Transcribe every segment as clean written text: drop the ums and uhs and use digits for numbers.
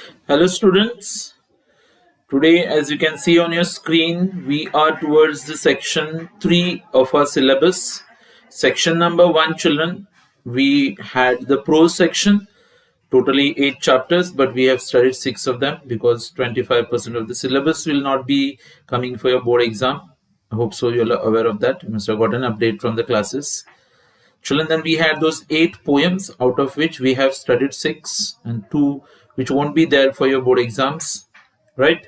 Hello students, today as you can see on your screen we are towards the section 3 of our syllabus. Section number 1 children, we had the prose section, totally 8 chapters, but we have studied 6 of them because 25% of the syllabus will not be coming for your board exam. I hope so you're aware of that. You must have got an update from the classes. Children, then we had those 8 poems, out of which we have studied 6 and 2 which won't be there for your board exams, right?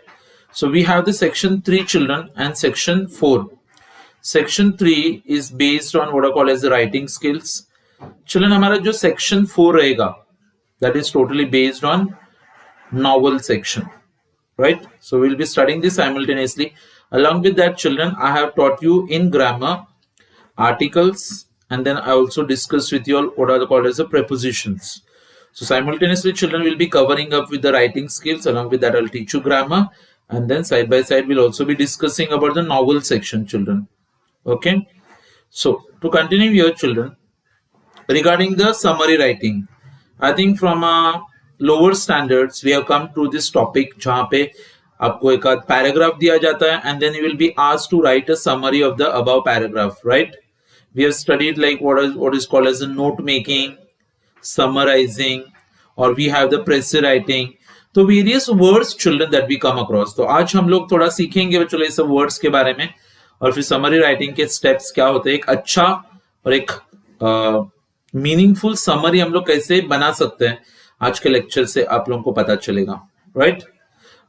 So we have the section 3 children and section 4. Section 3 is based on what are called as the writing skills. Children, हमारा जो section 4 रहेगा, that is totally based on novel section, right? So we'll be studying this simultaneously. Along with that, children, I have taught you in grammar, articles, and then I also discussed with you all what are called as the prepositions. So simultaneously, children will be covering up with the writing skills. Along with that, I'll teach you grammar, and then side by side we'll also be discussing about the novel section, children. Okay. So to continue here, children, regarding the summary writing, I think from lower standards we have come to this topic जहाँ पे आपको एक आध paragraph दिया जाता है and then you will be asked to write a summary of the above paragraph, right? We have studied like what is called as the note making, summarizing, or we have the pressy writing. तो various words children that we come across. तो आज हम लोग थोड़ा सीखेंगे बच्चों इस words के बारे में और फिर summary writing के steps क्या होते हैं, एक अच्छा और एक मीनिंगफुल समरी हम लोग कैसे बना सकते हैं आज के लेक्चर से आप लोगों को पता चलेगा, right?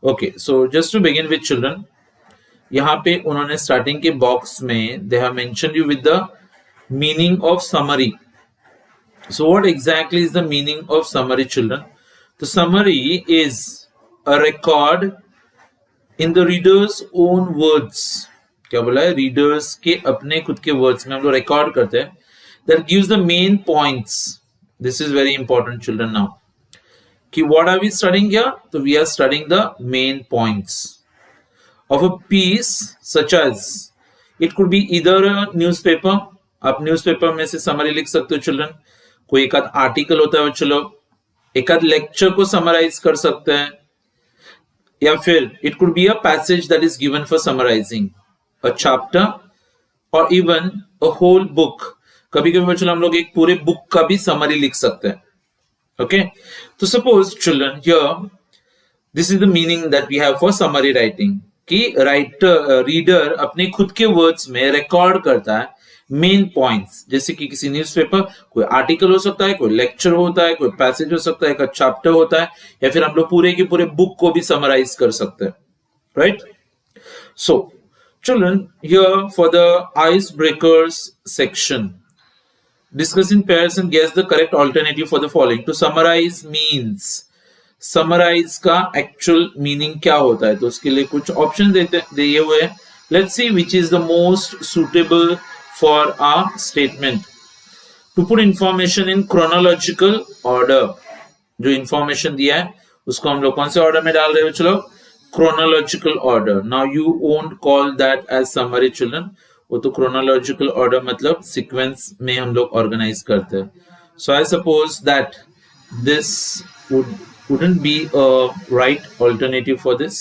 Okay, so just to begin with children, यहाँ पे उन्होंने स्टार्टिंग के बॉक्स में they have mentioned you with the meaning of summary. So what exactly is the meaning of summary children? The summary is a record in the readers own words. क्या बोला है? Readers के अपने खुद के words में हम लोग रिकॉर्ड करते हैं. That gives the main points. This is very important, children. Now, what are we studying here? So we are studying the main points of a piece, such as it could be either a newspaper. आप newspaper में से summary लिख सकते हो children. कोई एक आध article होता है बच्चों लोग, एक आध लेक्चर को समराइज कर सकते हैं, या फिर it could be a passage that is given for summarizing a chapter और इवन अ होल बुक. कभी कभी बच्चों हम लोग एक पूरे बुक का भी समरी लिख सकते हैं. ओके, तो suppose children here this is the meaning that we have for summary writing कि रीडर अपने खुद के वर्ड्स में रिकॉर्ड करता है मेन पॉइंट्स. जैसे कि किसी न्यूज़पेपर कोई आर्टिकल हो सकता है, कोई लेक्चर होता है, कोई पैसेज हो सकता है, एक चैप्टर होता है, या फिर हम लोग पूरे के पूरे बुक को भी समराइज कर सकते हैं, right? So children here for the icebreakers section, discuss in pairs and guess the correct alternative for the following. To summarize means, summarize का actual meaning क्या होता है? तो उसके लिए कुछ options दिए हुए हैं. Let's see which is the most suitable for our statement. To put information in chronological order. जो information दिया है उसको हम लोग कौन से order में डाल रहे हैं बच्चों लोग? Chronological order. Now you won't call that as summary, children. वो तो क्रोनोलॉजिकल ऑर्डर मतलब सीक्वेंस में हम लोग ऑर्गेनाइज करते हैं. So I suppose that this wouldn't be a right alternative for this,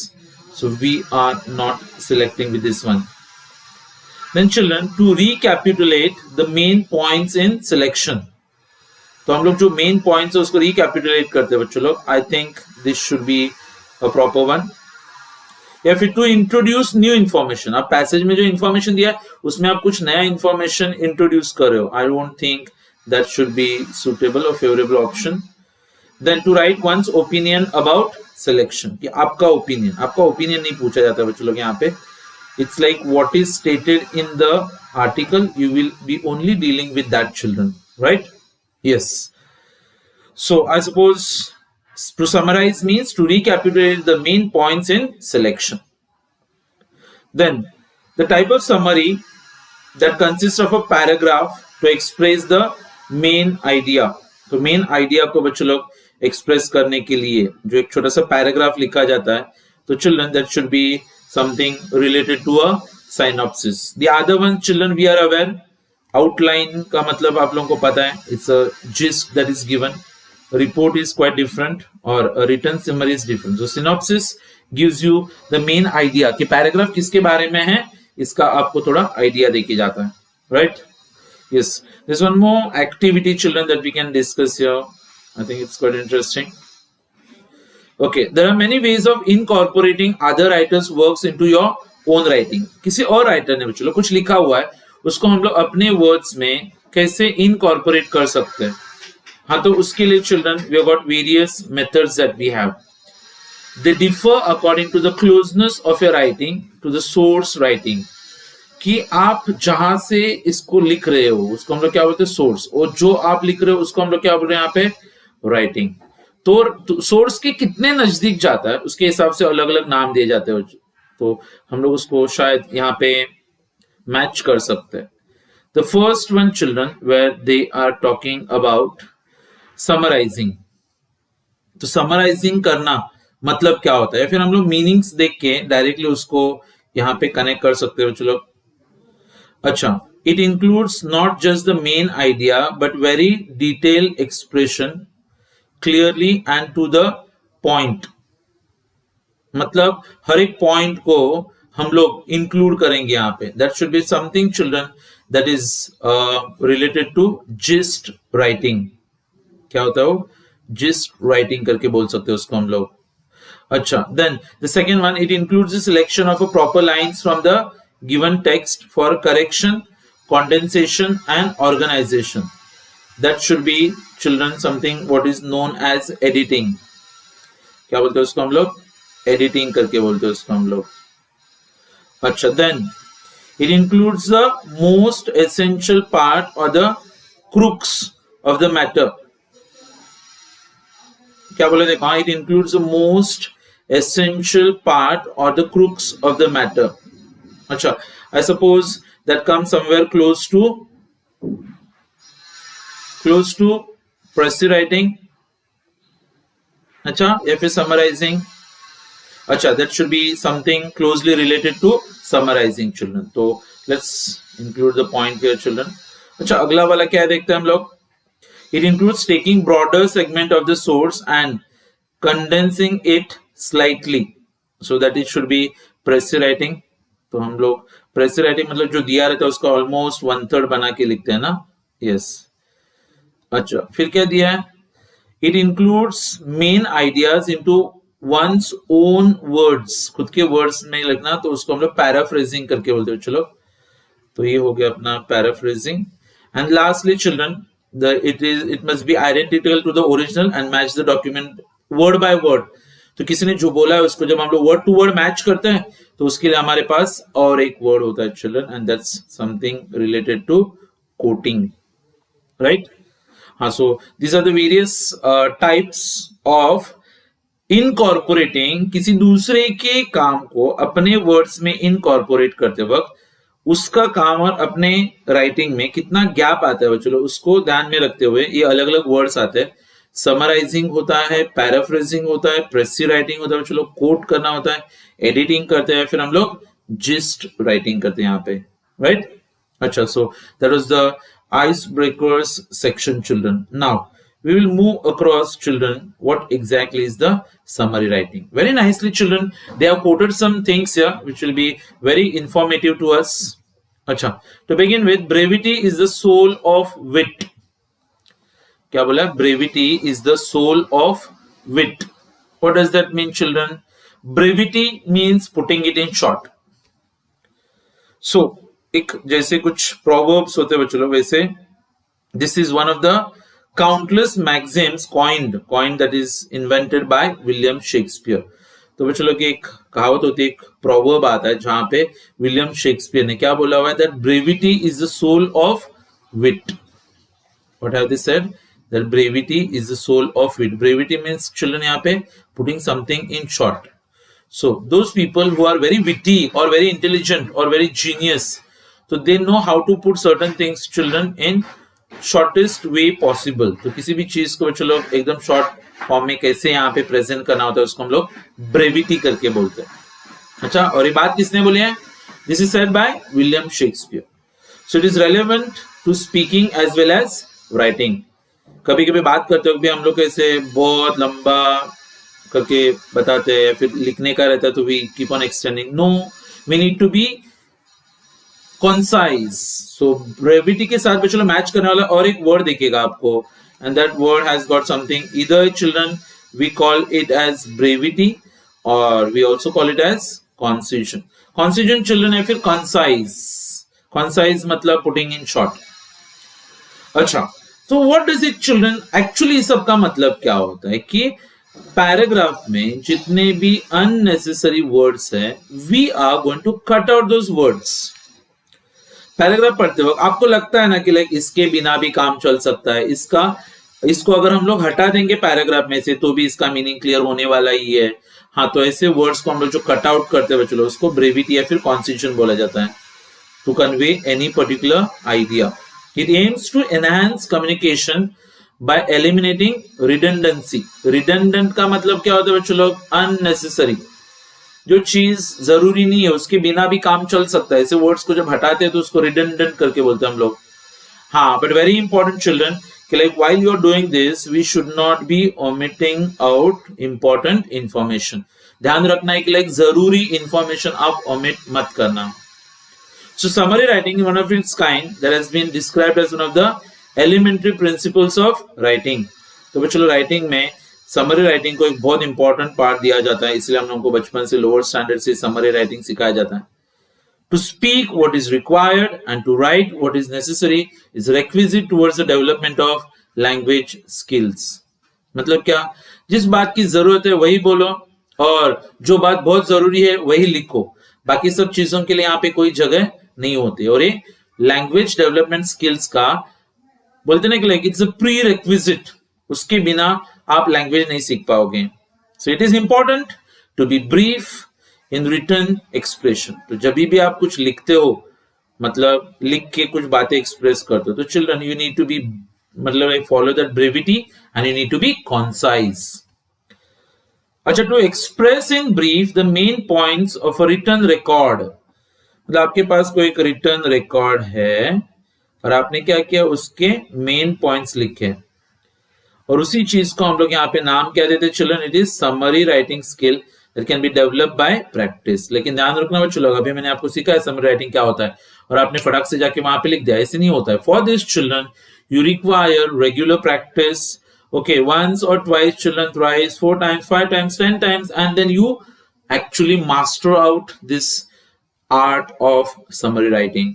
so we are not selecting with this one. Then children, to recapitulate the main points in selection, तो हम लोग जो main points है उसको रिकैपिटुलेट करते हैं बच्चों लोग. I think this should be a proper one. या फिर टू इंट्रोड्यूस न्यू इन्फॉर्मेशन, आप पैसेज में जो इन्फॉर्मेशन दिया है उसमें आप कुछ नया इन्फॉर्मेशन इंट्रोड्यूस कर रहे हो. I don't think that should be suitable और favourable option. Then to write one's opinion about selection, कि आपका ओपिनियन नहीं पूछा जाता बच्चों लोग यहाँ पे. It's like what is stated in the article, you will be only dealing with that children, right? Yes. So I suppose to summarize means to recapitulate the main points in selection. Then the type of summary that consists of a paragraph to express the main idea. तो main idea को बच्चों लोग express करने के लिए जो एक छोटा सा paragraph लिखा जाता है, तो children that should be something related to a synopsis. The other one children we are aware, outline का मतलब आप लोगों को पता है, it's a gist that is given. report is quite different or a written summary is different. So synopsis gives you the main idea कि paragraph किसके बारे में है, इसका आपको थोड़ा आइडिया देके जाता है, right? Yes, there's one more activity, children, that we can discuss here. I think it's quite interesting. Okay, there are many ways of incorporating other writers' works into your own writing. किसी और writer ने चलो कुछ लिखा हुआ है, उसको हम लोग अपने वर्ड्स में कैसे इनकॉर्पोरेट कर सकते हैं. हाँ, तो उसके लिए children we have got various methods that we have. They differ according to the closeness of your writing to the source writing. कि आप जहां से इसको लिख रहे हो उसको हम लोग क्या बोलते हैं, सोर्स. और जो आप लिख रहे हो उसको हम लोग क्या बोल रहे हैं यहाँ पे, राइटिंग. तो सोर्स के कितने नजदीक जाता है उसके हिसाब से अलग अलग नाम दिए जाते हैं. तो हम लोग उसको शायद यहाँ पे मैच कर सकते हैं. The first one children where they are talking about summarizing. तो समराइजिंग करना मतलब क्या होता है, फिर हम लोग मीनिंग्स देख के डायरेक्टली उसको यहाँ पे कनेक्ट कर सकते हो. चलो अच्छा, it includes not just the main idea but very detail expression clearly and to the point. मतलब हर एक पॉइंट को हम लोग इंक्लूड करेंगे यहाँ पे. That should be something children that is related to gist writing. क्या होता है वो, जिस्ट राइटिंग करके बोल सकते हो उसको हम लोग. अच्छा, then the second one, it includes the selection of a proper lines from the given text for correction, condensation and organization. That should be children something what is known as editing. क्या बोलते हैं उसको हम लोग, editing करके बोलते हैं उसको हम लोग. अच्छा, then it includes the most essential part और the crux of the matter. क्या बोले देखो, it includes the most essential part और the crux of the matter. अच्छा, I suppose that comes somewhere close to precis writing. अच्छा, या फिर summarising. अच्छा, that should be something closely related to summarising children. तो let's include the point here children. अच्छा, अगला वाला क्या देखते हैं हम लोग. It includes taking broader segment of the source and condensing it slightly so that it should be pressy writing. तो हम लोग pressy writing मतलब जो दिया रहता है उसका almost 1/3 बना के लिखते हैं ना. Yes. अच्छा, फिर क्या दिया है, it includes main ideas into one's own words. खुद के words में लिखना, तो उसको हम लोग paraphrasing करके बोलते हैं. चलो, तो ये हो गया अपना paraphrasing. And lastly children, it must be identical to the original and match the document word by word. तो किसी ने जो बोला है उसको जब हम लोग वर्ड टू वर्ड मैच करते हैं तो उसके लिए हमारे पास और एक वर्ड होता है children, and that's something related to quoting, right. हाँ, so these are the various types of incorporating. किसी दूसरे के काम को अपने वर्ड्स में इनकॉर्पोरेट करते वक्त उसका काम और अपने राइटिंग में कितना गैप आता है, चलो उसको ध्यान में रखते हुए ये अलग अलग वर्ड्स आते हैं. समराइजिंग होता है, पैराफ्रेजिंग होता है, प्रेसी राइटिंग होता है, चलो कोट करना होता है, एडिटिंग करते हैं, फिर हम लोग जिस्ट राइटिंग करते हैं यहाँ पे, राइट. अच्छा, so that was the ice breakers section children. Now we will move across children what exactly is the summary writing. Very nicely children, they have quoted some things here which will be very informative to us. Acha, to begin with, brevity is the soul of wit. Kya bola? Brevity is the soul of wit. What does that mean children? Brevity means putting it in short. So एक जैसे कुछ proverbs होते हैं बच्चों, वैसे this is one of the countless maxims coined that is invented by William Shakespeare. तो बच्चों लोग एक कहावत होती है, एक प्रोवर्ब आता है जहां पे विलियम शेक्सपियर ने क्या बोला हुआ है, that brevity is the soul of wit. What have they said? That brevity is the soul of wit. Brevity means children यहाँ पे putting something in short. So those people who are very witty or very intelligent or very genius, so they know how to put certain things children in shortest way possible. तो किसी भी चीज को बच्चों लोग एकदम शॉर्ट फॉर्म में कैसे यहाँ पे प्रेजेंट करना होता है उसको हम लोग ब्रेविटी करके बोलते हैं. अच्छा, और ये बात किसने बोली है? This is said by William Shakespeare. So it is relevant to speaking as well as writing. कभी कभी बात करते वक्त भी हम लोग ऐसे बहुत लंबा करके बताते हैं, फिर लिखने का रहता है तो we keep on extending. No, we need to be concise. So brevity के साथ चलो मैच करने वाला और एक वर्ड दिखेगा आपको, and that word has got something. Either children we call it as brevity और we also call it as concision. Concision children है फिर कॉन्साइज. कॉन्साइज मतलब पुटिंग इन शॉर्ट. अच्छा, तो what does it children, actually सबका मतलब क्या होता है कि पैराग्राफ में जितने भी अननेसेसरी वर्ड्स हैं, we are going to cut out those words. Paragraph पढ़ते वक्त आपको लगता है ना कि लाइक इसके बिना भी काम चल सकता है, इसको अगर हम लोग हटा देंगे पैराग्राफ में से तो भी इसका मीनिंग क्लियर होने वाला ही है. हाँ, तो ऐसे वर्ड्स को हम लोग जो कट आउट करते हुए चलो उसको ब्रेविटी या फिर कॉन्सिजन बोला जाता है. To convey any particular idea. It aims to enhance communication by eliminating redundancy. redundant का मतलब क्या होता है बच्चों लोग? unnecessary. जो चीज जरूरी नहीं है उसके बिना भी काम चल सकता है, ऐसे वर्ड्स को जब हटाते हैं तो उसको redundant करके बोलते हैं हम लोग. हाँ, but very important children कि like while you are doing this we should not be omitting out important information. ध्यान रखना है कि like जरूरी information आप omit मत करना. So summary writing is one of its kind that has been described as one of the elementary principles of writing. तो बच्चों राइटिंग में समरी राइटिंग को एक बहुत इंपॉर्टेंट पार्ट दिया जाता है, इसलिए हम लोगों को बचपन से लोअर स्टैंडर्ड से समरी राइटिंग सिखाया जाता है. To speak what is required and to write what is necessary is requisite towards the development of language skills. मतलब क्या? जिस बात की जरूरत है वही बोलो और जो बात बहुत जरूरी है वही लिखो. बाकी सब चीजों के लिए यहाँ पे कोई जगह नहीं होती. और ये लैंग्वेज डेवलपमेंट स्किल्स का बोलते ना कि like it's a prerequisite, उसके बिना आप लैंग्वेज नहीं सीख पाओगे. So it is important to be brief in written expression. तो जब भी आप कुछ लिखते हो, मतलब लिख के कुछ बातें एक्सप्रेस करते हो, तो children you need to be मतलब follow that brevity and you need to be concise. अच्छा, to express in brief the main points of a written record. मतलब आपके पास कोई एक रिटन रिकॉर्ड है और आपने क्या किया, उसके मेन पॉइंट्स लिखे और उसी चीज को हम लोग यहाँ पे नाम क्या देते हैं children? It is summary writing skill that can be develop by practice. लेकिन ध्यान रखना बच्चों लोग, अभी मैंने आपको सिखाया समरी राइटिंग क्या होता है और आपने फटाक से जाके वहां पे लिख दिया, ऐसे नहीं होता है. For this children you require regular practice. Okay, once और twice children, thrice, 4 times, 5 times, 10 times, and then you actually master out this art of summary writing.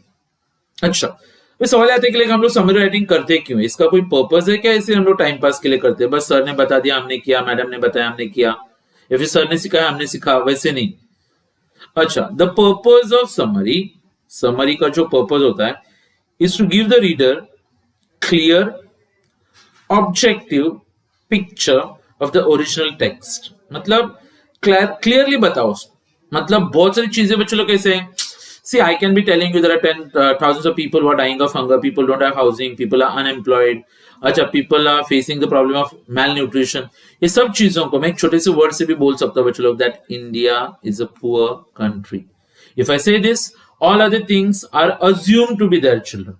अच्छा, सवाल आते हैं कि हम लोग समरी राइटिंग करते क्यों? इसका कोई पर्पस है क्या? इसे हम लोग टाइम पास के लिए करते हैं, बस सर ने बता दिया हमने किया, मैडम ने बताया हमने किया, या फिर सर ने सिखाया हमने सीखा, वैसे नहीं. अच्छा, the purpose of summary, summary का जो पर्पस होता है is to give the reader clear objective picture of the original text. मतलब क्लियरली बताओ. मतलब बहुत सारी चीजें बच्चों लोग कैसे हैं, see, I can be telling you there are 10 thousands of people who are dying of hunger, people don't have housing, people are unemployed, अच्छा, people are facing the problem of malnutrition. ये सब चीजों को मैं एक छोटे से वर्ड से भी बोल सकता हूँ बच्चों लोग, that India is a poor country. If I say this, all other things are assumed to be there, children.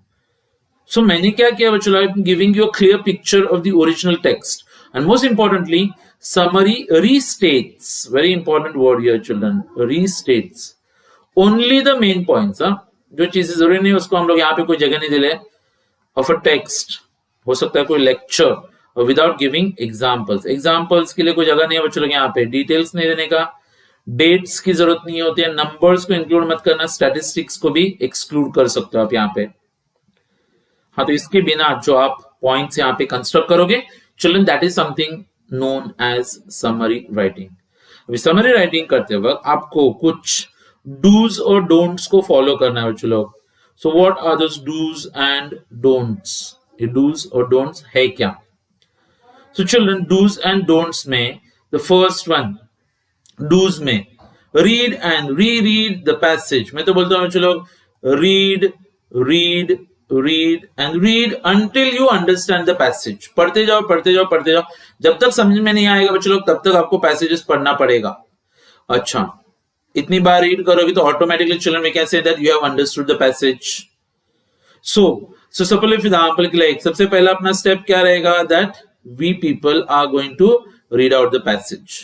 So मैंने क्या किया बच्चों लोग? I'm giving you a clear picture of the original text, and most importantly, summary restates. Very important word here, children. Restates. Only the main points. जो चीजें जरूरी नहीं उसको हम लोग यहाँ पे कोई जगह नहीं दिले ऑफ अ टेक्स्ट. हो सकता है कोई लेक्चर, और विदाउट गिविंग एग्जांपल्स. एग्जांपल्स के लिए कोई जगह नहीं है बच्चों लोग यहाँ पे. डिटेल्स नहीं देने का, डेट्स की जरूरत नहीं होती है, नंबर्स को इंक्लूड मत करना, स्टैटिस्टिक्स को भी एक्सक्लूड कर सकते हो आप यहाँ पे. हाँ, तो इसके बिना जो आप पॉइंट्स यहाँ पे कंस्ट्रक्ट करोगे children, that is something known as summary writing. अभी समरी राइटिंग करते वक्त आपको कुछ डूज और डोंट्स को फॉलो करना है बच्चों लोग. So what are those dos and don'ts? ये डूज और डोंट्स है क्या? So children, dos and don'ts में द फर्स्ट वन, डूज में read and reread the passage. मैं तो बोलता हूं बच्चों लोग, read read read and read until you understand the passage. पढ़ते जाओ पढ़ते जाओ पढ़ते जाओ, जब तक समझ में नहीं आएगा बच्चों लोग तब तक आपको पैसेजेस पढ़ना पड़ेगा. अच्छा, इतनी बार रीड करोगे तो automatically children we can say that you have understood the passage. So so suppose if example के लिए सबसे पहला अपना स्टेप क्या रहेगा, that we people are going to read out the passage.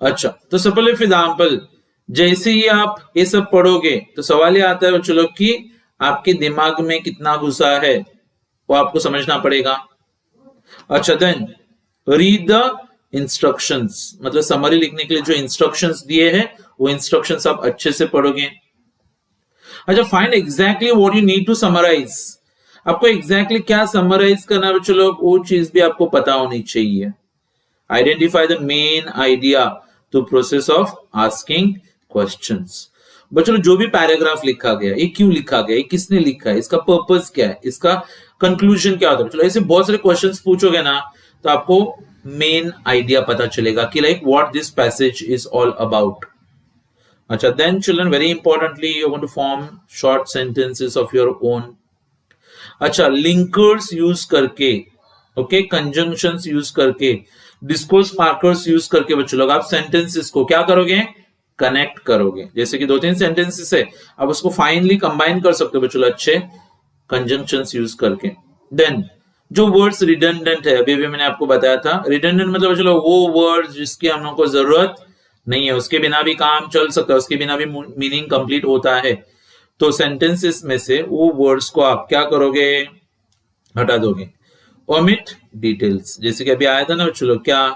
अच्छा, तो सपोज इफ एग्जांपल जैसे ही आप ये सब पढ़ोगे तो सवाल ये आता है बच्चों लोग कि आपके दिमाग में कितना घुसा है वो आपको समझना पड़ेगा। अच्छा, देन रीड द इंस्ट्रक्शंस, मतलब समरी लिखने के लिए जो इंस्ट्रक्शंस दिए हैं वो इंस्ट्रक्शंस आप अच्छे से पढ़ोगे। अच्छा, find exactly what you need to summarize, आपको एग्जैक्टली क्या समराइज करना है बच्चों लोग, वो चीज भी आपको पता होनी चाहिए। Identify the main idea to process of asking questions. बच्चों जो भी पैराग्राफ लिखा गया, ये क्यों लिखा गया, ये किसने लिखा है, इसका पर्पस क्या है, इसका कंक्लूजन क्या होता है। चलो ऐसे बहुत सारे क्वेश्चंस पूछोगे ना तो आपको मेन आइडिया पता चलेगा कि like what this passage is all about. अच्छा, then children very importantly you want to form short sentences of your own. अच्छा, लिंकर्स यूज करके, ओके, कंजंक्शंस यूज करके, डिस्कोर्स मार्कर्स यूज करके बच्चों लोग आप सेंटेंसेस को क्या करोगे, कनेक्ट करोगे। जैसे कि 2-3 सेंटेंसेस है, आप उसको फाइनली कंबाइन कर सकते हो बच्चों अच्छे कंजंक्शंस यूज करके। देन जो वर्ड्स रिडंडेंट है, अभी भी मैंने आपको बताया था, रिडंडेंट मतलब बच्चों वो वर्ड जिसकी हम लोगों को जरूरत नहीं है, उसके बिना भी काम चल सकता है, उसके बिना भी मीनिंग कंप्लीट होता है। तो सेंटेंसेस में से वो वर्ड्स को आप क्या करोगे, हटा दोगे। ओमिट डिटेल्स, जैसे कि अभी आया था ना बच्चों क्या,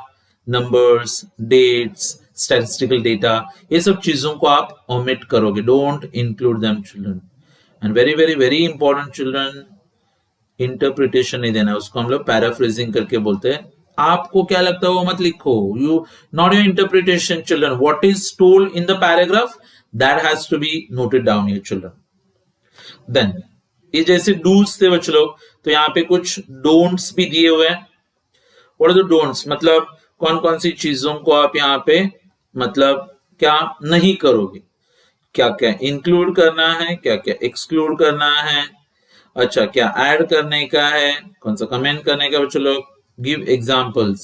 नंबर्स, डेट्स, स्टैटिस्टिकल डेटा, ये सब चीजों को आप ओमिट करोगे, don't include them children. And very very very important children, interpretation नहीं देना, उसको हम लोग पैराफ्रेजिंग करके बोलते हैं। आपको क्या लगता है वो मत लिखो, you not your interpretation children, what is told in the paragraph that has to be noted down your children. Then ये जैसे डूज थे बच्चों लोग, तो यहाँ पे कुछ डोंट्स भी दिए हुए हैं। व्हाट आर द डोंट्स, मतलब कौन कौन सी चीजों को आप यहाँ पे मतलब क्या नहीं करोगे, क्या क्या इंक्लूड करना है, क्या क्या एक्सक्लूड करना है। अच्छा, क्या ऐड करने का है, कौन सा कमेंट करने का बच्चों लोग। Give examples.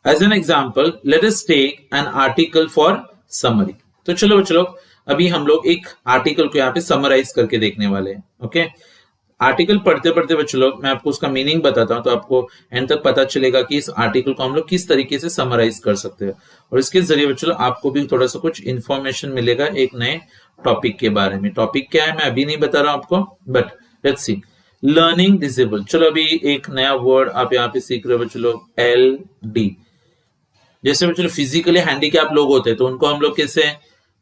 As an example let us take an article for summary. तो चलो बच्चों लोग अभी हम लोग एक आर्टिकल को यहाँ पे समराइज करके देखने वाले हैं। ओके, आर्टिकल पढ़ते पढ़ते बच्चों लोग मैं आपको उसका मीनिंग बताता हूं, तो आपको एंड तक पता चलेगा कि इस आर्टिकल को हम लोग किस तरीके से समराइज कर सकते हैं, और इसके जरिए बच्चों लोग आपको भी थोड़ा सा कुछ इंफॉर्मेशन मिलेगा एक नए टॉपिक के बारे में। टॉपिक क्या है मैं अभी नहीं बता रहा हूं आपको, but let's see. Learning disable, चलो अभी एक नया वर्ड आप यहाँ पे सीख रहे हो बच्चों लोग, LD। जैसे बच्चों फिजिकली हैंडीकैप लोग होते हैं तो उनको हम लोग कैसे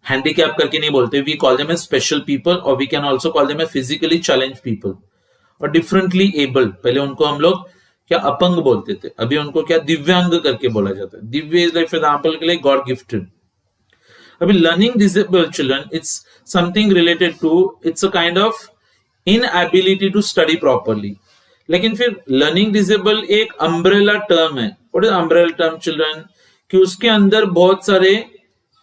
हैंडीकैप करके नहीं बोलते, we call them as special people, और we can also call them as physically challenge people. और डिफरेंटली एबल्ड, पहले उनको हम लोग क्या अपंग बोलते थे, अभी उनको क्या दिव्यांग करके बोला जाता है। Divya is like for example के लिए गॉड गिफ्टेड। अभी learning disable children, it's something related to, it's a kind of inability to study properly. लेकिन फिर लर्निंग डिसेबल एक अम्ब्रेला टर्म है। What is umbrella term children, कि उसके अंदर बहुत सारे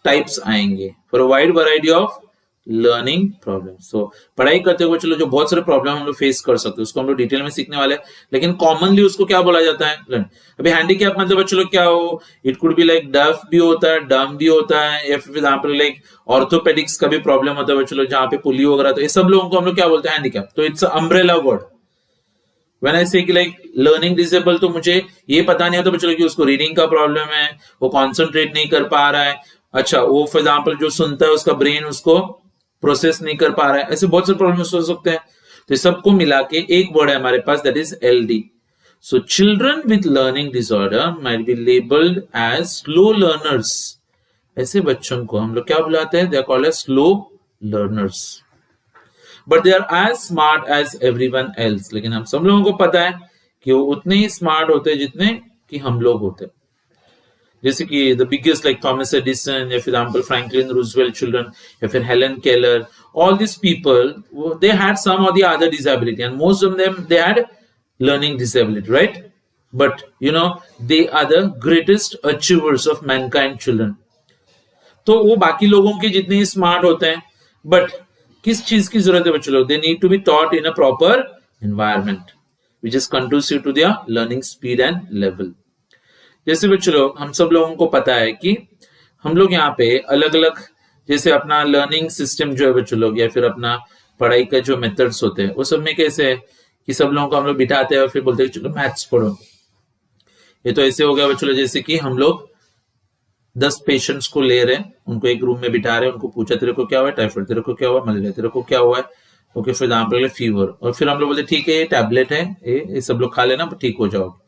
टाइप्स आएंगे for a wide variety of learning problem. So पढ़ाई करते हुए चलो जो बहुत सारे प्रॉब्लम हम लोग फेस कर सकते हैं उसको हम लोग डिटेल में सीखने वाले हैं, लेकिन कॉमनली उसको क्या बोला जाता है, लर्न। अभी हैंडीकैप मतलब बच्चों लोग क्या हो, इट कुड बी लाइक डफ भी होता है, डम भी होता है, या फिर एग्जांपल लाइक ऑर्थोपेडिक्स का भी प्रॉब्लम होता है बच्चों लोग, जहाँ पे पोलियो वगैरह, तो ये सब लोगों को हम लोग क्या बोलते हैं, हैंडीकैप। तो it's umbrella word. When I से लाइक लर्निंग डिसेबल, तो मुझे ये पता नहीं होता बच्चों लोग कि उसको रीडिंग का प्रॉब्लम है, वो कॉन्सेंट्रेट नहीं कर पा रहा है। अच्छा, वो फॉर एग्जाम्पल जो सुनता है उसका ब्रेन उसको प्रोसेस नहीं कर पा रहा है, ऐसे बहुत से प्रॉब्लम्स हो सकते हैं। तो सबको मिला के एक वर्ड है हमारे पास, that is LD। So children with learning disorder might be labelled as slow learners. ऐसे बच्चों को हम लोग क्या बुलाते हैं, they are called as slow learners, but they are as smart as everyone else. लेकिन हम सब लोगों को पता है कि वो उतने ही स्मार्ट होते हैं जितने कि हम लोग होते हैं। जैसे कि the biggest like Thomas Edison, या फिर एग्जांपल फ्रैंकलिन रूजवेल्ट चिल्ड्रन, या फिर Helen Keller, all this people they had some और the other disability, and most of them they had learning disability, right? But you know they are the greatest achievers of mankind children. तो वो बाकी लोगों के जितने ही smart होते हैं, but किस चीज की जरूरत है बच्चों लोग, they need to be taught in a proper environment which is conducive to their learning speed and level. जैसे बच्चों लोग हम सब लोगों को पता है कि हम लोग यहाँ पे अलग अलग, जैसे अपना लर्निंग सिस्टम जो है बच्चों लोग, या फिर अपना पढ़ाई का जो मेथड्स होते हैं वो सब में कैसे है कि सब लोगों को हम लोग बिठाते हैं और फिर बोलते हैं चलो मैथ्स पढ़ो। ये तो ऐसे हो गया चलो जैसे कि हम लोग 10 पेशेंट्स को ले रहे हैं, उनको एक रूम में बिठा रहे हैं, उनको पूछा तेरे को क्या हुआ है, टाइफाइड, तेरे को क्या हुआ मलेरिया, तेरे को क्या हुआ है, ओके फॉर एग्जाम्पल फीवर, और फिर हम लोग बोलते ठीक है ये टैबलेट है, ये सब लोग खा लेना ठीक हो जाओगे।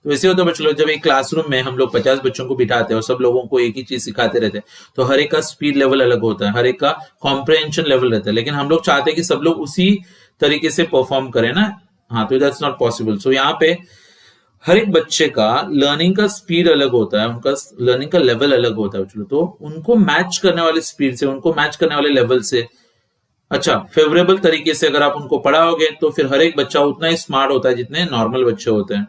तो वैसे होता है बच्चों, जब एक क्लासरूम में हम लोग 50 बच्चों को बिठाते हैं और सब लोगों को एक ही चीज सिखाते रहते हैं, तो हर एक का स्पीड लेवल अलग होता है, हर एक का कॉम्प्रहेंशन लेवल रहता है, लेकिन हम लोग चाहते हैं कि सब लोग उसी तरीके से परफॉर्म करें ना। हाँ, तो दैट्स नॉट पॉसिबल। सो यहाँ पे हर एक बच्चे का लर्निंग का स्पीड अलग होता है, उनका लर्निंग का लेवल अलग होता है बच्चों, तो उनको मैच करने वाले स्पीड से, उनको मैच करने वाले लेवल से अच्छा फेवरेबल तरीके से अगर आप उनको पढ़ाओगे तो फिर हर एक बच्चा उतना ही स्मार्ट होता है जितने नॉर्मल बच्चे होते हैं।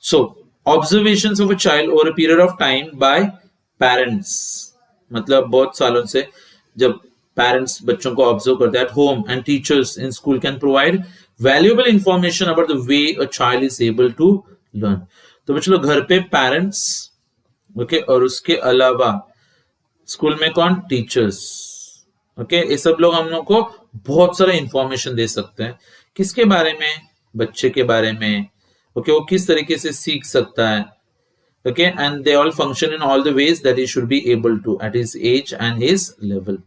So observations of a child over a period of time by parents, मतलब बहुत सालों से जब पेरेंट्स बच्चों को ऑब्जर्व करते हैं at home and teachers in school can provide valuable information about the way a child is able to learn. तो बच्चों घर पे पेरेंट्स, ओके, और उसके अलावा स्कूल में कौन, टीचर्स, ओके, ये सब लोग हम लोग को बहुत सारा इंफॉर्मेशन दे सकते हैं किसके बारे में, बच्चे के बारे में, ओके, वो किस तरीके से सीख सकता है, okay, and they all function in all the ways that he should be able to at his age and his level.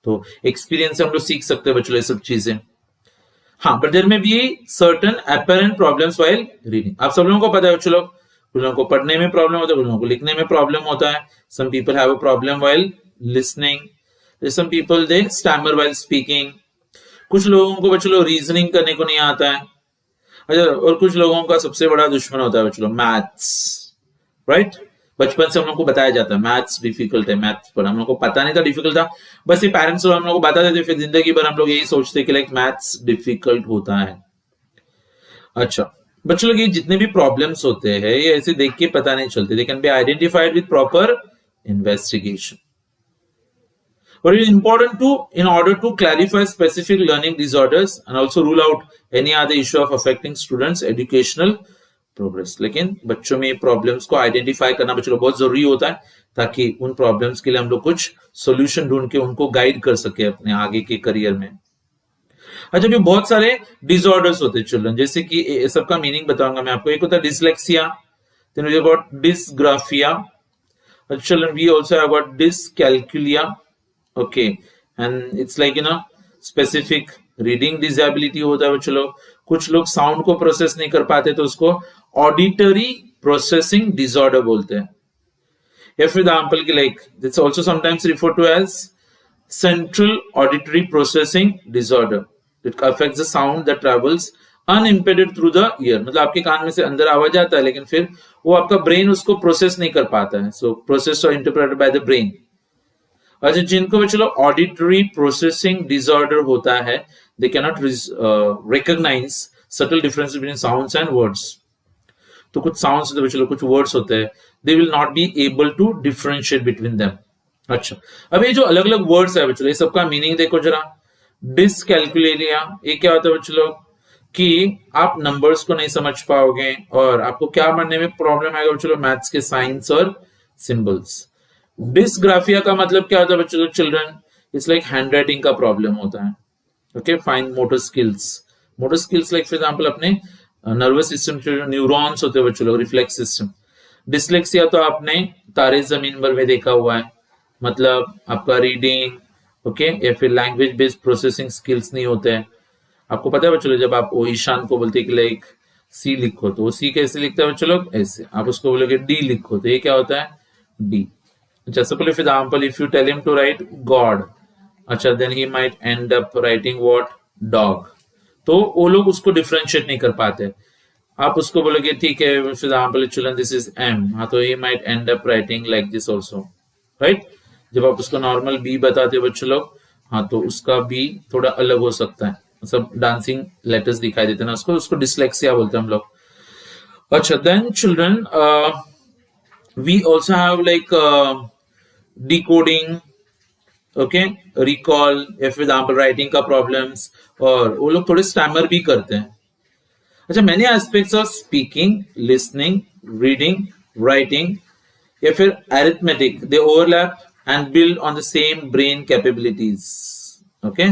तो एक्सपीरियंस से हम लोग सीख सकते हैं बच्चों ये सब चीजें। हाँ, बट देयर में be certain apparent problems while reading. आप सब लोगों को पता है बच्चों, लोग कुछ लोगों को पढ़ने में प्रॉब्लम होता है, कुछ लोगों को लिखने में प्रॉब्लम होता है। Some people have a problem while listening, some people they stammer while speaking, कुछ लोगों को बच्चों रीजनिंग करने को नहीं आता है, अच्छा, और कुछ लोगों का सबसे बड़ा दुश्मन होता है बच्चों मैथ्स, राइट। बचपन से हम लोग को बताया जाता है मैथ्स डिफिकल्ट है, मैथ्स पर हम लोग को पता नहीं था डिफिकल्ट था, बस ये पेरेंट्स हम लोग को बता देते, फिर जिंदगी भर हम लोग यही सोचते कि लाइक मैथ्स डिफिकल्ट होता है। अच्छा बच्चों लोग, ये जितने भी प्रॉब्लम्स होते हैं ये ऐसे देख के पता नहीं चलते, they can be identified with proper investigation. But it is important to, in order to clarify specific learning disorders and also rule out any other issue of affecting students' educational progress. लेकिन बच्चों में problems को identify करना बच्चों को बहुत जरूरी होता है, ताकि उन प्रॉब्लम्स के लिए हम लोग कुछ सोल्यूशन ढूंढ के उनको गाइड कर सके अपने आगे के करियर में। अच्छा, भी बहुत सारे डिसऑर्डर्स होते हैं चिल्ड्रन, जैसे कि सबका मीनिंग बताऊंगा मैं आपको। एक होता है dyslexia, then we have got dysgraphia, children we also have got dyscalculia, okay, and it's like specific reading disability होता है बच्चों लोग। कुछ लोग साउंड को प्रोसेस नहीं कर पाते तो उसको ऑडिटरी प्रोसेसिंग डिसऑर्डर बोलते हैं, या फिर एग्जांपल की like that's also sometimes referred to as central auditory processing disorder. It affects the sound that travels unimpeded through the ear, मतलब आपके कान में से अंदर आवाज आता है लेकिन फिर वो आपका ब्रेन उसको प्रोसेस नहीं कर पाता है, सो प्रोसेस्ड और इंटरप्रेटेड बाय द ब्रेन। अच्छा, जिनको भी चलो ऑडिटरी प्रोसेसिंग डिसऑर्डर होता है, they can not recognize subtle difference between sounds and words. तो कुछ साउंड्स होते हैं चलो, कुछ वर्ड्स होते हैं, they will not be able to differentiate between them. अच्छा, अब ये जो अलग अलग वर्ड्स है बच्चों, ये सबका मीनिंग देखो जरा। डिसकैलकुलेरिया, ये क्या होता है बच्चों कि आप नंबर्स को नहीं समझ पाओगे और आपको क्या पढ़ने में प्रॉब्लम आएगा बच्चों, मैथ्स के साइंस और सिंबल्स। डिसग्राफिया का मतलब क्या होता है बच्चों, चिल्ड्रन इट्स लाइक हैंडराइटिंग का प्रॉब्लम होता है, okay, fine motor skills. Motor skills like for example अपने नर्वस सिस्टम के जो न्यूरॉन्स होते हैं बच्चों लोग, रिफ्लेक्स सिस्टम। डिसलेक्सिया तो आपने तारे जमीन पर में देखा हुआ है, मतलब आपका रीडिंग, ओके, या फिर लैंग्वेज बेस्ड प्रोसेसिंग स्किल्स नहीं होते हैं। आपको पता है बच्चों, जब आप वो ईशान को बोलते हैं कि लाइक सी लिखो, तो वो सी कैसे लिखता है बच्चों लोग, ऐसे। आप उसको बोलोगे डी लिखो, तो ये क्या होता है, डी। अच्छा, suppose for example, if you tell him to write God, अच्छा, then he might end up writing what, dog। तो वो लोग उसको डिफरेंशिएट नहीं कर पाते। आप उसको बोलोगे ठीक है, for example, children this is M, हाँ, तो he might end up writing like this also, right। जब आप उसको नॉर्मल बी बताते हो बच्चों लोग, हाँ, तो उसका बी थोड़ा अलग हो सकता है, सब डांसिंग लेटर्स दिखाई देते हैं ना, उसको डिसलेक्सिया बोलते हैं हम लोग। अच्छा, then children we also have like decoding, okay, recall, या फिर एग्जांपल राइटिंग का प्रॉब्लम्स, और वो लोग थोड़े स्टैमर भी करते हैं। अच्छा, many aspects of speaking, listening, reading, writing, या फिर arithmetic, they overlap and build on the same brain capabilities, okay.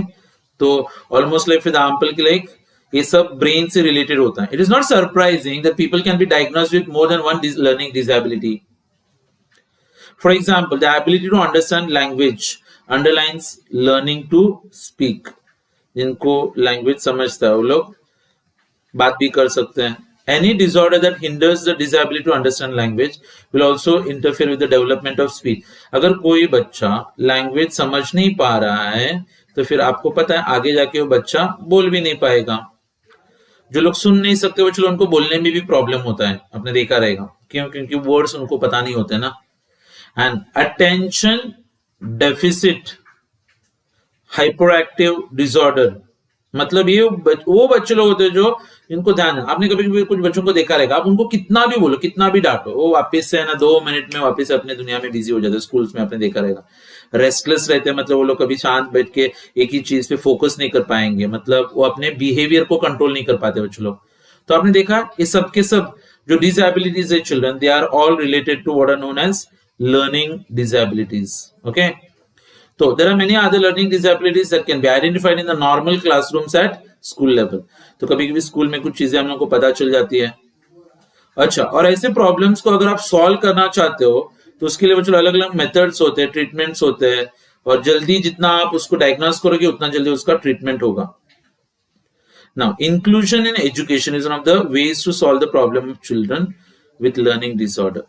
तो ऑलमोस्ट लाइक फॉर एग्जाम्पल की लाइक ये सब ब्रेन से रिलेटेड होता है. It is not surprising that people can be diagnosed with more than one learning disability. For example, the ability to understand language underlines learning to speak. जिनको language समझता है वो लोग बात भी कर सकते हैं. Any disorder that hinders the disability to understand language will also interfere with the development of speech. अगर कोई बच्चा लैंग्वेज समझ नहीं पा रहा है तो फिर आपको पता है आगे जाके वो बच्चा बोल भी नहीं पाएगा. जो लोग सुन नहीं सकते वो चलो उनको बोलने में भी प्रॉब्लम होता है, आपने देखा रहेगा. क्यों? क्योंकि वर्ड्स उनको पता नहीं होते ना. And attention deficit hyper active disorder, मतलब ये वो बच्चे लोग होते हैं जो इनको ध्यान है. आपने कभी कभी कुछ बच्चों को देखा रहेगा, आप उनको कितना भी बोलो कितना भी डांटो वो वापस से है ना 2 मिनट में वापस अपने दुनिया में बिजी हो जाते हैं. स्कूल्स में आपने देखा रहेगा रेस्टलेस रहते हैं, मतलब वो लोग कभी शांत बैठ के एक ही चीज पे फोकस नहीं कर पाएंगे, मतलब वो अपने बिहेवियर को कंट्रोल नहीं कर पाते बच्चे लोग. तो आपने देखा ये सब के सब जो डिसेबिलिटीज है children, they are all related to what are known as learning disabilities. Okay, so there are many other learning disabilities that can be identified in the normal classrooms at school level. तो कभी कभी school में कुछ चीजें हम लोग को पता चल जाती है. अच्छा, और ऐसे प्रॉब्लम्स को अगर आप सॉल्व करना चाहते हो तो उसके लिए चलो अलग अलग मेथड्स होते हैं, ट्रीटमेंट्स होते हैं, और जल्दी जितना आप उसको डायग्नोज करोगे उतना जल्दी उसका ट्रीटमेंट होगा. Now inclusion in education is one of the ways to solve the problem of children with learning disorder.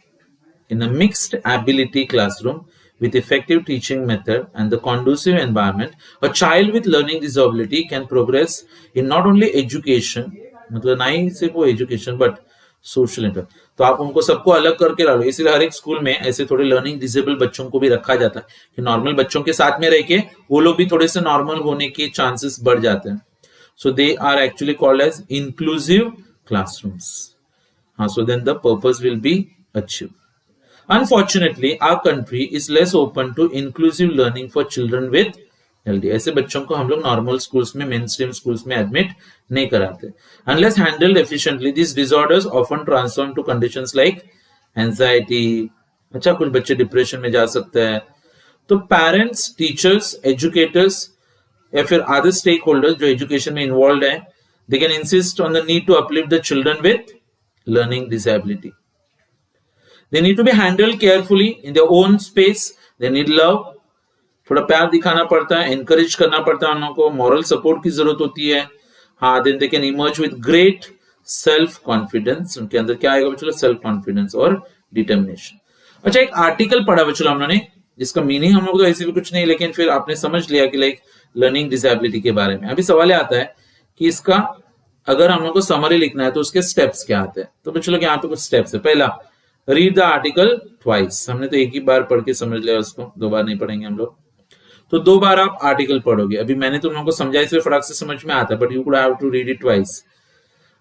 In a mixed ability classroom with effective teaching method and the conducive environment, a child with learning disability can progress in not only education, मतलब ना ही सिर्फ वो education but social inter. तो आप उनको सबको अलग करके ला लो. इसलिए हर एक स्कूल में ऐसे थोड़े लर्निंग डिसेबल बच्चों को भी रखा जाता है कि नॉर्मल बच्चों के साथ में रह के वो लोग भी थोड़े से नॉर्मल होने के चांसेस बढ़ जाते हैं. So they are actually called as inclusive classrooms. हाँ, so then the purpose will be achieve. Unfortunately, our country is less open to inclusive learning for children with LD. ऐसे बच्चों को हम लोग नॉर्मल स्कूल्स में, मेन स्ट्रीम स्कूल्स में admit नहीं कराते. Unless handled efficiently, these disorders often transform to conditions like anxiety. अच्छा, कुछ बच्चे डिप्रेशन में जा सकते हैं. तो पेरेंट्स, टीचर्स, एजुकेटर्स या फिर अदर स्टेक होल्डर्स जो एजुकेशन में इन्वॉल्व है, they can insist on the need to uplift the children with learning disability. They need to be handled carefully in their own space. They need love. थोड़ा प्यार दिखाना पड़ता है, encourage करना पड़ता है, उनको moral support की जरूरत होती है. हाँ, then they can emerge with great self confidence. उनके अंदर क्या आएगा बच्चों? self confidence और determination. अच्छा, एक आर्टिकल पढ़ा बच्चों हम लोगों ने जिसका मीनिंग हम लोग तो ऐसे भी कुछ नहीं, लेकिन फिर आपने समझ लिया कि लाइक लर्निंग डिसेबिलिटी के बारे में. अभी सवाल आता है कि इसका अगर हम लोग को समरी लिखना है तो उसके स्टेप्स क्या आते हैं. तो बच्चों लोग यहाँ पे कुछ स्टेप्स है. पहला, रीड द आर्टिकल ट्वाइस. हमने तो एक ही बार पढ़ के समझ लिया उसको, 2 बार नहीं पढ़ेंगे हम लोग. तो 2 बार आप आर्टिकल पढ़ोगे. अभी मैंने तुम लोगों को समझाया इसलिए फटाक से समझ में आता है, but you could have to read it twice.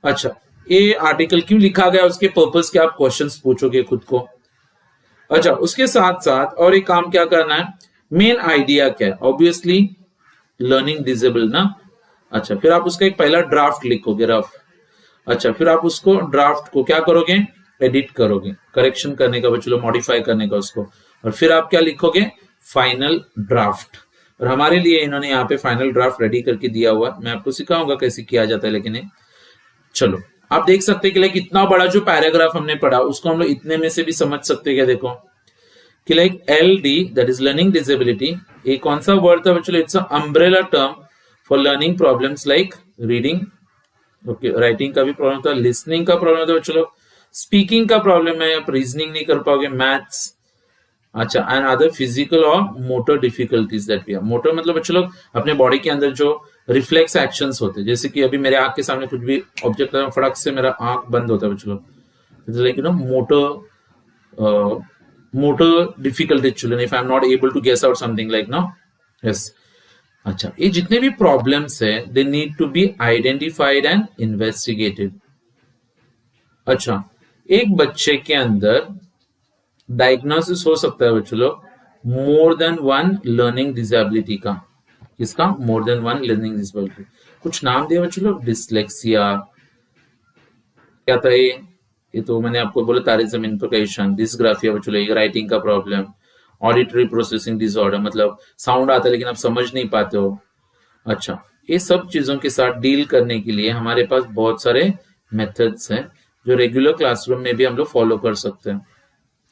अच्छा, ये आर्टिकल क्यों लिखा गया, उसके पर्पस के आप क्वेश्चंस पूछोगे खुद को. अच्छा, उसके साथ साथ और एक काम क्या करना है, मेन आइडिया क्या है. ऑब्वियसली लर्निंग डिसेबल ना. अच्छा, फिर आप उसका एक पहला ड्राफ्ट लिखोगे, रफ. अच्छा, फिर आप उसको ड्राफ्ट को क्या करोगे, एडिट करोगे, करेक्शन करने का बच्चों, मॉडिफाई करने का उसको, और फिर आप क्या लिखोगे, फाइनल ड्राफ्ट. और हमारे लिए इन्होंने यहाँ पे फाइनल ड्राफ्ट रेडी करके दिया हुआ. मैं आपको सिखाऊंगा कैसे किया जाता है, लेकिन चलो आप देख सकते हैं कि लाइक इतना बड़ा जो पैराग्राफ हमने पढ़ा उसको हम लोग इतने में से भी समझ सकते हैं. क्या देखो कि like LD that is learning disability, ये कौन सा वर्ड था बच्चों? It's umbrella term for learning problems like reading. Okay, writing का भी प्रॉब्लम था, लिसनिंग का प्रॉब्लम था बच्चों, स्पीकिंग का प्रॉब्लम है, आप रीजनिंग नहीं कर पाओगे, मैथ्स. अच्छा, एंड अदर फिजिकल और motor difficulties that we have. Motor मतलब बच्चों लोग अपने बॉडी के अंदर जो रिफ्लेक्स एक्शंस होते हैं, जैसे कि अभी मेरे आंख के सामने कुछ भी ऑब्जेक्ट है, फटक से मेरा आंख बंद होता है बच्चों लोग. Like you know motor difficulties children, if I am not able to guess out something like no. Yes. अच्छा, ये जितने भी प्रॉब्लम्स है they need to be identified and investigated. अच्छा, एक बच्चे के अंदर डायग्नोसिस हो सकता है बच्चों लोग मोर देन 1 लर्निंग डिसेबिलिटी का. इसका मोर देन 1 लर्निंग डिसेबिलिटी. कुछ नाम दिया बच्चों लोग, डिसलेक्सिया, क्या था ये तो मैंने आपको बोला, तारे जमीन पर का ईशान. डिस्ग्राफिया बच्चों लोग, राइटिंग का प्रॉब्लम. ऑडिटरी प्रोसेसिंग डिसऑर्डर, मतलब साउंड आता है लेकिन आप समझ नहीं पाते हो. अच्छा, ये सब चीजों के साथ डील करने के लिए हमारे पास बहुत सारे मेथड्स हैं जो रेगुलर क्लासरूम में भी हम लोग फॉलो कर सकते हैं।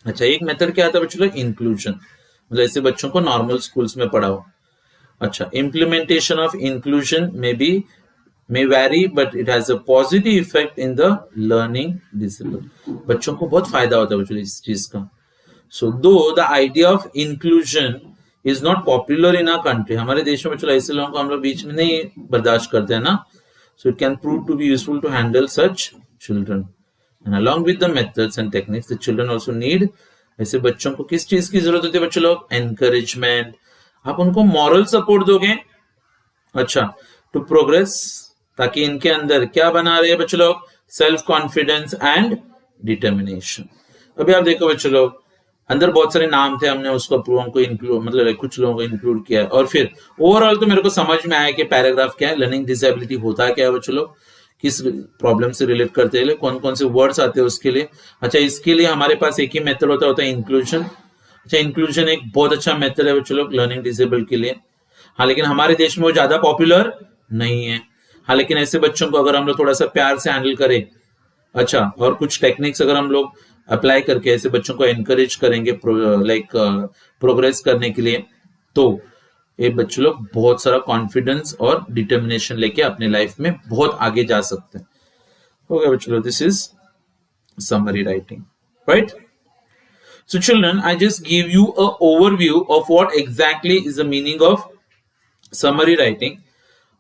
अच्छा, एक मेथड क्या आता है बच्चों, इंक्लूजन, मतलब ऐसे बच्चों को नॉर्मल स्कूल्स में पढ़ाओ। अच्छा, implementation of inclusion may vary but it has a positive effect in the learning discipline. बच्चों को बहुत फायदा होता है बच्चों इस चीज का। So though the idea of inclusion is not popular in our country, हमारे देश में बच्चों ऐसे लोगों को हम लोग बीच में नहीं बर्दाश्त करते हैं ना, so it can prove to be useful to handle such children. And along with the methods and techniques, the children also need, ऐसे बच्चों को किस चीज की जरूरत होती है बच्चों लोग, एनकरेजमेंट, आप उनको मॉरल सपोर्ट दोगे, अच्छा, टू प्रोग्रेस, ताकि इनके अंदर क्या बना रहे हैं बच्चों लोग, सेल्फ कॉन्फिडेंस एंड डिटर्मिनेशन। अभी आप देखो बच्चों लोग, अंदर बहुत सारे नाम थे, हमने उसको को इंक्लूड, मतलब कुछ लोगों को इंक्लूड किया है, और फिर ओवरऑल तो मेरे को समझ में आया कि पैराग्राफ क्या है, लर्निंग डिसेबिलिटी होता क्या है बच्चों लोग, किस प्रॉब्लम से रिलेट करते हैं, कौन कौन से वर्ड्स आते हैं उसके लिए। अच्छा, इसके लिए हमारे पास एक ही मेथड होता है इंक्लूजन। अच्छा, इंक्लूजन एक बहुत अच्छा मेथड है बच्चों लोग लर्निंग डिसेबल के लिए। हाँ, लेकिन हमारे देश में वो ज्यादा पॉपुलर नहीं है। हाँ, लेकिन ऐसे बच्चों को अगर हम लोग थोड़ा सा प्यार से हैंडल करें, अच्छा, और कुछ टेक्निक्स अगर हम लोग अप्लाई करके ऐसे बच्चों को एनकरेज करेंगे प्रोग्रेस करने के लिए, तो ये बच्चे लोग बहुत सारा कॉन्फिडेंस और डिटर्मिनेशन लेके अपने लाइफ में बहुत आगे जा सकते हैं। ओके बच्चों लोग, this is summary writing, right? So children, I just give you a overview of what exactly is the meaning of summary writing.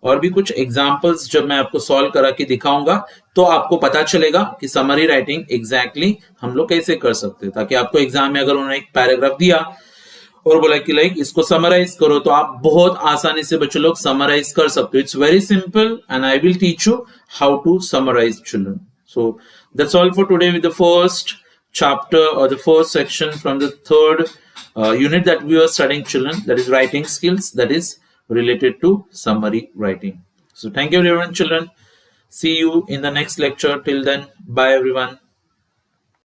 और भी कुछ एग्जाम्पल्स जब मैं आपको सॉल्व करा के दिखाऊंगा तो आपको पता चलेगा कि समरी राइटिंग एग्जैक्टली हम लोग कैसे कर सकते हैं, ताकि आपको एग्जाम में अगर उन्होंने एक पैराग्राफ दिया और बोला कि इसको समराइज करो, तो आप बहुत आसानी से बच्चों लोग समराइज कर सकते हो। It's very simple and I will teach you how to summarize children. So that's all for today with the first chapter or the first section from the third unit that we are studying children, that is writing skills, that is related to summary writing. So thank you everyone children, see you in the next lecture. Till then, bye everyone.